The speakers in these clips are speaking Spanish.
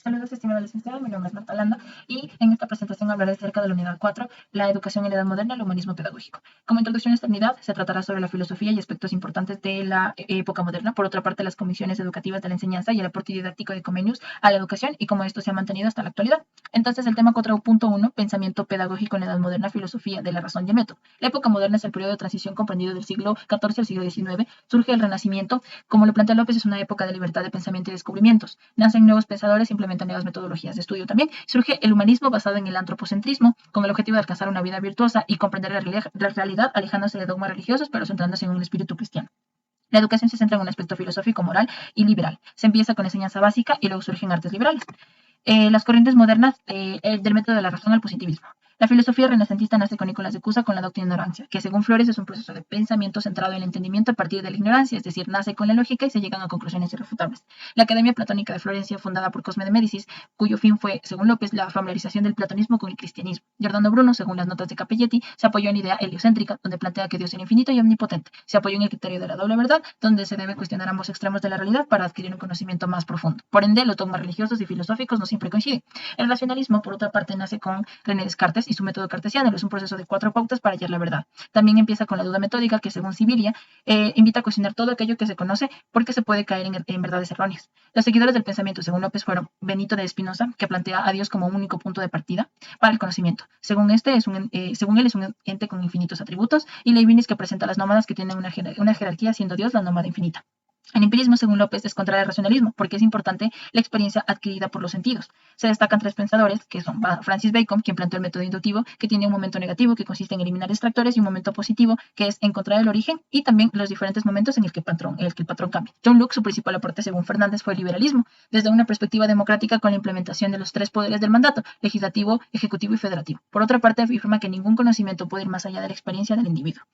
Saludos, estimada licenciada. Mi nombre es Marta Landa y en esta presentación hablaré acerca de la unidad 4, la educación en la edad moderna, el humanismo pedagógico. Como introducción a esta unidad, se tratará sobre la filosofía y aspectos importantes de la época moderna. Por otra parte, las comisiones educativas de la enseñanza y el aporte didáctico de Comenius a la educación y cómo esto se ha mantenido hasta la actualidad. Entonces, el tema 4.1, pensamiento pedagógico en la edad moderna, filosofía de la razón y el método. La época moderna es el periodo de transición comprendido del siglo XIV al siglo XIX. Surge el Renacimiento. Como lo plantea López, es una época de libertad de pensamiento y descubrimientos. Nacen nuevos pensadores, implementan nuevas metodologías de estudio también. Surge el humanismo basado en el antropocentrismo, con el objetivo de alcanzar una vida virtuosa y comprender la realidad, alejándose de dogmas religiosos, pero centrándose en un espíritu cristiano. La educación se centra en un aspecto filosófico, moral y liberal. Se empieza con enseñanza básica y luego surgen artes liberales. Las corrientes modernas del método de la razón al positivismo. La filosofía renacentista nace con Nicolás de Cusa con la doctrina de ignorancia, que según Flores es un proceso de pensamiento centrado en el entendimiento a partir de la ignorancia, es decir, nace con la lógica y se llegan a conclusiones irrefutables. La Academia Platónica de Florencia, fundada por Cosme de Médicis, cuyo fin fue, según López, la familiarización del platonismo con el cristianismo. Giordano Bruno, según las notas de Capelletti, se apoyó en idea heliocéntrica, donde plantea que Dios era infinito y omnipotente. Se apoyó en el criterio de la doble verdad, donde se debe cuestionar ambos extremos de la realidad para adquirir un conocimiento más profundo. Por ende, los dogmas religiosos y filosóficos no siempre coinciden. El racionalismo, por otra parte, nace con René Descartes y su método cartesiano. Es un proceso de 4 pautas para hallar la verdad. También empieza con la duda metódica, que según Sibilia, invita a cuestionar todo aquello que se conoce porque se puede caer en verdades erróneas. Los seguidores del pensamiento, según López, fueron Benito de Espinosa, que plantea a Dios como un único punto de partida para el conocimiento. Según él, es un ente con infinitos atributos, y Leibniz, que presenta a las nómadas que tienen una jerarquía, siendo Dios la nómada infinita. El empirismo, según López, es contra el racionalismo, porque es importante la experiencia adquirida por los sentidos. Se destacan 3 pensadores, que son Francis Bacon, quien planteó el método inductivo, que tiene un momento negativo, que consiste en eliminar distractores, y un momento positivo, que es encontrar el origen, y también los diferentes momentos en el que el patrón cambia. John Locke, su principal aporte, según Fernández, fue el liberalismo, desde una perspectiva democrática con la implementación de los 3 poderes del mandato, legislativo, ejecutivo y federativo. Por otra parte, afirma que ningún conocimiento puede ir más allá de la experiencia del individuo.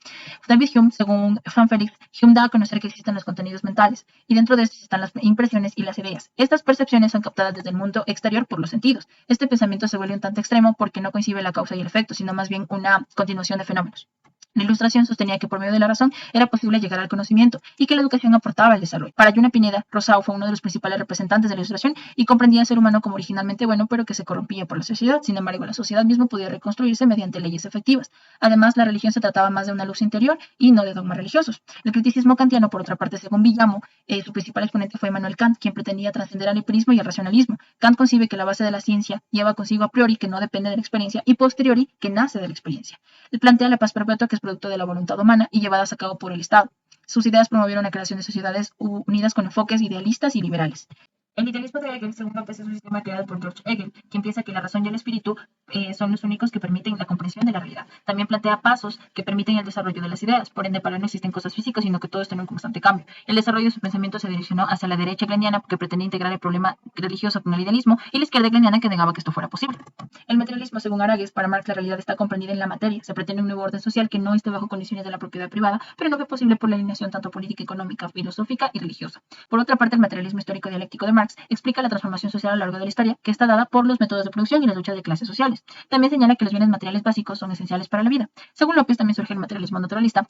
David Hume, según Juan Félix, Hume da a conocer que existen los contenidos mentales, y dentro de estos están las impresiones y las ideas. Estas percepciones son captadas desde el mundo exterior por los sentidos. Este pensamiento se vuelve un tanto extremo porque no coincide la causa y el efecto, sino más bien una continuación de fenómenos. La Ilustración sostenía que por medio de la razón era posible llegar al conocimiento y que la educación aportaba al desarrollo. Para Yuna Pineda, Rousseau fue uno de los principales representantes de la Ilustración y comprendía al ser humano como originalmente bueno, pero que se corrompía por la sociedad. Sin embargo, la sociedad misma podía reconstruirse mediante leyes efectivas. Además, la religión se trataba más de una luz interior y no de dogmas religiosos. El criticismo kantiano, por otra parte, según Villamo, su principal exponente fue Immanuel Kant, quien pretendía trascender al empirismo y al racionalismo. Kant concibe que la base de la ciencia lleva consigo a priori, que no depende de la experiencia, y posteriori, que nace de la experiencia. Él plantea la paz perpetua, que es producto de la voluntad humana y llevadas a cabo por el Estado. Sus ideas promovieron la creación de sociedades unidas con enfoques idealistas y liberales. El idealismo de Hegel, según López, es un sistema creado por George Hegel, quien piensa que la razón y el espíritu son los únicos que permiten la comprensión de la realidad. También plantea pasos que permiten el desarrollo de las ideas. Por ende, para él no existen cosas físicas, sino que todo está en un constante cambio. El desarrollo de su pensamiento se direccionó hacia la derecha gleniana, que pretendía integrar el problema religioso con el idealismo, y la izquierda gleniana, que negaba que esto fuera posible. El materialismo, según Aragues, para Marx la realidad está comprendida en la materia. Se pretende un nuevo orden social que no esté bajo condiciones de la propiedad privada, pero no fue posible por la alineación tanto política, económica, filosófica y religiosa. Por otra parte, el materialismo histórico dialéctico de Marx explica la transformación social a lo largo de la historia, que está dada por los métodos de producción y las luchas de clases sociales. También señala que los bienes materiales básicos son esenciales para la vida. Según López, también surge el materialismo naturalista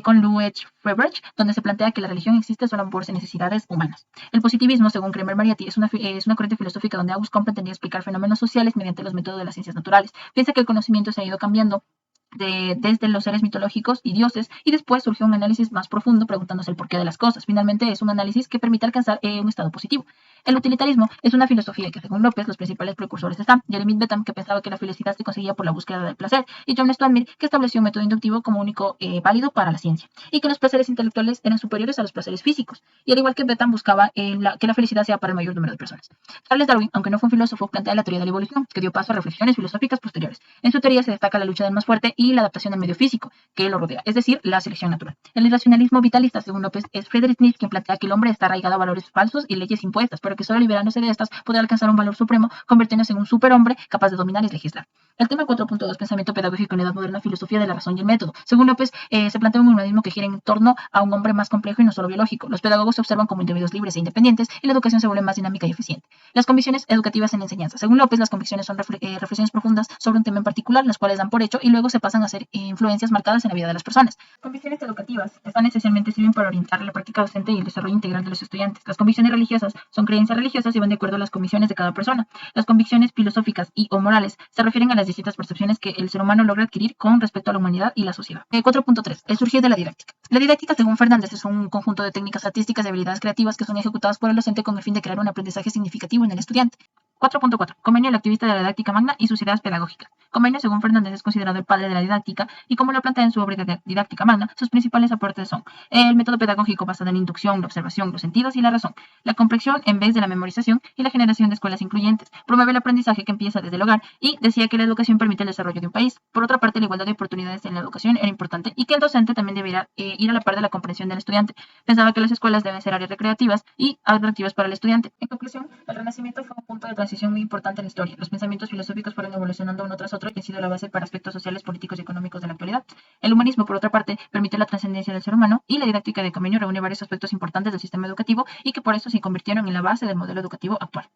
con Louis Febrecht, donde se plantea que la religión existe solo por necesidades humanas. El positivismo, según Kremer Marietti, es una corriente filosófica donde Auguste Comte pretendía explicar fenómenos sociales mediante los métodos de las ciencias naturales. Piensa que el conocimiento se ha ido cambiando desde los seres mitológicos y dioses, y después surgió un análisis más profundo preguntándose el porqué de las cosas. Finalmente es un análisis que permite alcanzar un estado positivo. El utilitarismo es una filosofía que, según López, los principales precursores están Jeremy Bentham, que pensaba que la felicidad se conseguía por la búsqueda del placer, y John Stuart Mill, que estableció un método inductivo como único válido para la ciencia, y que los placeres intelectuales eran superiores a los placeres físicos, y al igual que Bentham buscaba que la felicidad sea para el mayor número de personas. Charles Darwin, aunque no fue un filósofo, plantea la teoría de la evolución, que dio paso a reflexiones filosóficas posteriores. En su teoría se destaca la lucha del más fuerte y la adaptación al medio físico que lo rodea, es decir, la selección natural. El irracionalismo vitalista, según López, es Friedrich Nietzsche, quien plantea que el hombre está arraigado a valores falsos y leyes impuestas, pero que solo liberándose de estas podrá alcanzar un valor supremo, convirtiéndose en un superhombre capaz de dominar y legislar. El tema 4.2, pensamiento pedagógico en la edad moderna, filosofía de la razón y el método. Según López, se plantea un humanismo que gira en torno a un hombre más complejo y no solo biológico. Los pedagogos se observan como individuos libres e independientes y la educación se vuelve más dinámica y eficiente. Las convicciones educativas en la enseñanza. Según López, las convicciones son reflexiones profundas sobre un tema en particular, las cuales dan por hecho y luego se pasan pasan a ser influencias marcadas en la vida de las personas. Convicciones educativas. Estas esencialmente sirven para orientar la práctica docente y el desarrollo integral de los estudiantes. Las convicciones religiosas son creencias religiosas y van de acuerdo a las convicciones de cada persona. Las convicciones filosóficas y o morales se refieren a las distintas percepciones que el ser humano logra adquirir con respecto a la humanidad y la sociedad. 4.3. El surgir de la didáctica. La didáctica, según Fernández, es un conjunto de técnicas artísticas y habilidades creativas que son ejecutadas por el docente con el fin de crear un aprendizaje significativo en el estudiante. 4.4. Comenio, el activista de la didáctica magna y sus ideas pedagógicas. Comenio, según Fernández, es considerado el padre de la didáctica y como lo plantea en su obra Didáctica Magna, sus principales aportes son el método pedagógico basado en la inducción, la observación, los sentidos y la razón, la comprensión en vez de la memorización y la generación de escuelas incluyentes. Promueve el aprendizaje que empieza desde el hogar y decía que la educación permite el desarrollo de un país. Por otra parte, la igualdad de oportunidades en la educación era importante y que el docente también debiera ir a la par de la comprensión del estudiante. Pensaba que las escuelas deben ser áreas recreativas y atractivas para el estudiante. En conclusión, el Renacimiento fue un punto de transición muy importante en la historia. Los pensamientos filosóficos fueron evolucionando uno tras otro y han sido la base para aspectos sociales, políticos y económicos de la actualidad. El humanismo, por otra parte, permite la trascendencia del ser humano y la didáctica de Comenio reúne varios aspectos importantes del sistema educativo y que por eso se convirtieron en la base del modelo educativo actual.